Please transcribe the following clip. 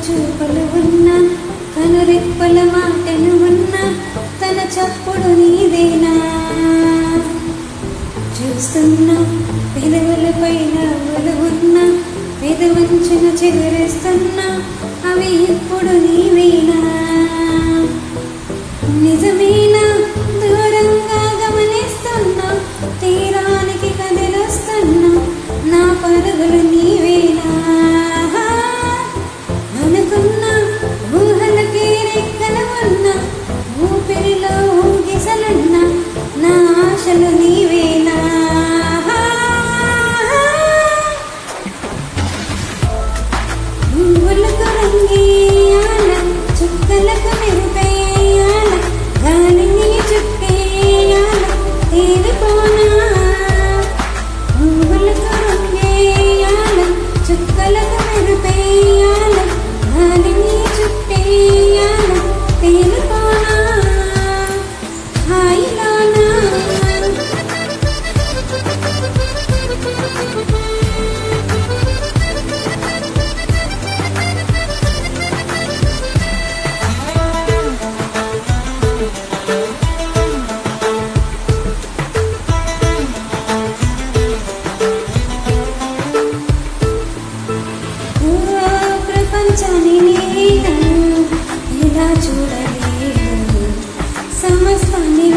చూపులు ఉన్న కనురెప్పల మాటలు ఉన్న తన చప్పుడు నీదేనా చూస్తున్నా పెదవులపై నవ్వులు ఉన్న పెదవంచున చెగురేస్తున్నా అవి ఇప్పుడు నీవేనా నిజమేనా దూరంగా గమనిస్తున్నా తీరానికి కదిలొస్తున్నా నా పరుగులు నీవేనా అనుకున్నా ఊహలకి రెక్కలు ఉన్నా ఊపిరిలో ఊగిసలున్నా నా ఆశలు నీవేనా పువ్వులకు రంగేయాల చుక్కలకు మెరుపేయాల గాలిని చుట్టేయాల తేలిపోనా పువ్వులకు రంగేయాల చుక్కలకు మెరుపేయాల గాలిని చుట్టేయాల తేలిపోనా హాయిలోనా ప్రపంచాన్ని నేను ఇలా చూడలేదు సమస్తాన్ని